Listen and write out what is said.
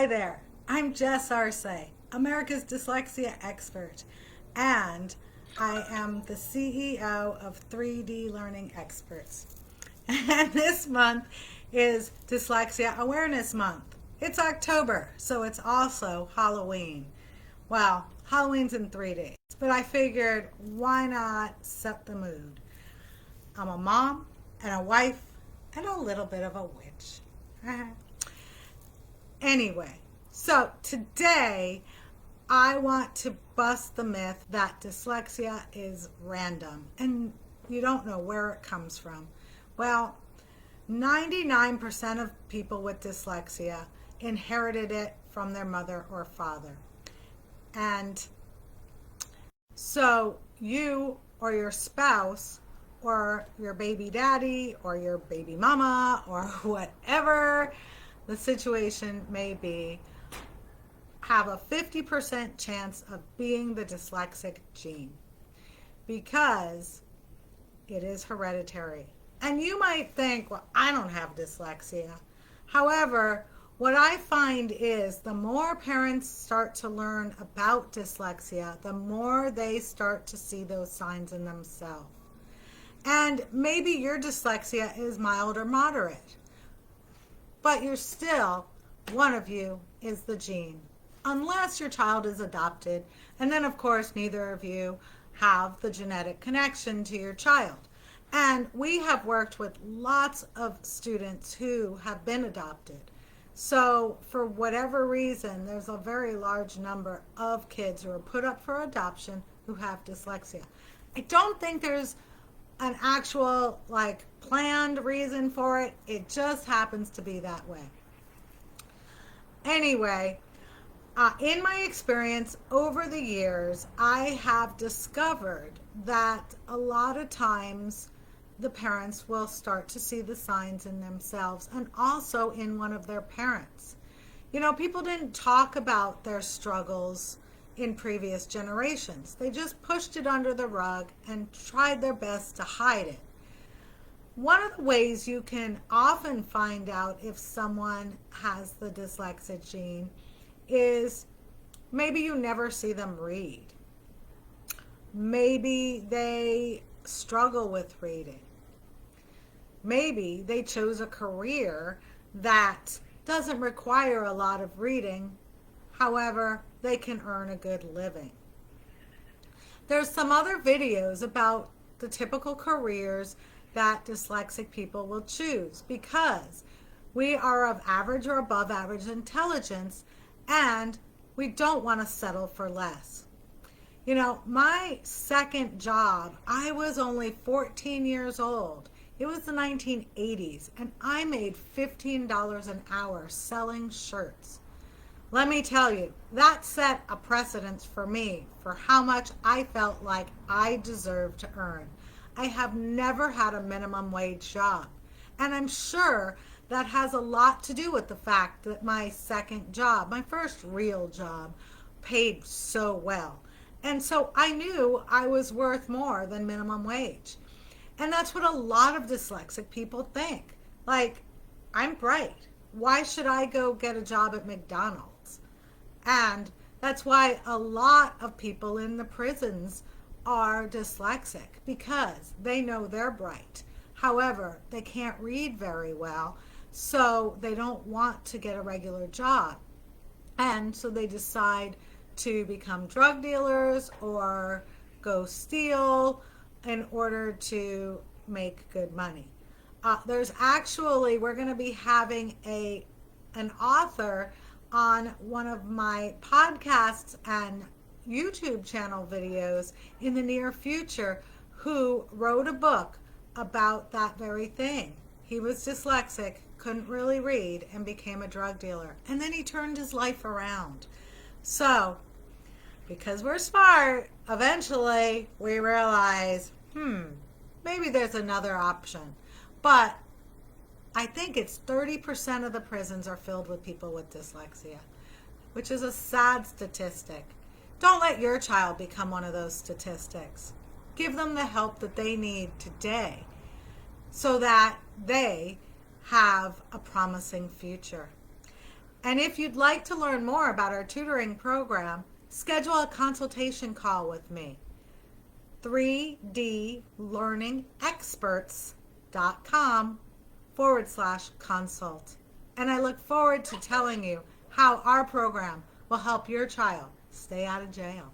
Hi there, I'm Jess Arce, America's dyslexia expert, and I am the CEO of 3D Learning Experts. And this month is Dyslexia Awareness Month. It's October, so it's also Halloween. Well, Halloween's in 3 days, but I figured why not set the mood? I'm a mom and a wife and a little bit of a witch. Anyway, so today I want to bust the myth that dyslexia is random and you don't know where it comes from. Well, 99% of people with dyslexia inherited it from their mother or father. And so you or your spouse or your baby daddy or your baby mama or whatever the situation may be, have a 50% chance of being the dyslexic gene because it is hereditary. And you might think, well, I don't have dyslexia. However, what I find is the more parents start to learn about dyslexia, the more they start to see those signs in themselves. And maybe your dyslexia is mild or moderate, but you're still, one of you is the gene, unless your child is adopted. And then, of course, neither of you have the genetic connection to your child. And we have worked with lots of students who have been adopted. So for whatever reason, there's a very large number of kids who are put up for adoption who have dyslexia. I don't think there's an actual planned reason for it. It just happens to be that way. Anyway, in my experience over the years, I have discovered that a lot of times the parents will start to see the signs in themselves and also in one of their parents. You know, people didn't talk about their struggles in previous generations. They just pushed it under the rug and tried their best to hide it. One of the ways you can often find out if someone has the dyslexic gene is maybe you never see them read. Maybe they struggle with reading. Maybe they chose a career that doesn't require a lot of reading. However, they can earn a good living. There's some other videos about the typical careers that dyslexic people will choose because we are of average or above average intelligence and we don't want to settle for less. You know, my second job, I was only 14 years old. It was the 1980s and I made $15 an hour selling shirts. Let me tell you, that set a precedence for me for how much I felt like I deserved to earn. I have never had a minimum wage job. And I'm sure that has a lot to do with the fact that my second job, my first real job, paid so well. And so I knew I was worth more than minimum wage. And that's what a lot of dyslexic people think. Like, I'm bright. Why should I go get a job at McDonald's? And that's why a lot of people in the prisons are dyslexic because they know they're bright. However, they can't read very well, so they don't want to get a regular job. And so they decide to become drug dealers or go steal in order to make good money. There's actually, we're going to be having an author on one of my podcasts and YouTube channel videos in the near future who wrote a book about that very thing. He was dyslexic, couldn't really read, and became a drug dealer. And then he turned his life around. So, because we're smart, eventually we realize, maybe there's another option. But I think it's 30% of the prisons are filled with people with dyslexia, which is a sad statistic. Don't let your child become one of those statistics. Give them the help that they need today so that they have a promising future. And if you'd like to learn more about our tutoring program, schedule a consultation call with me. 3dlearningexperts.com/consult. And I look forward to telling you how our program will help your child stay out of jail.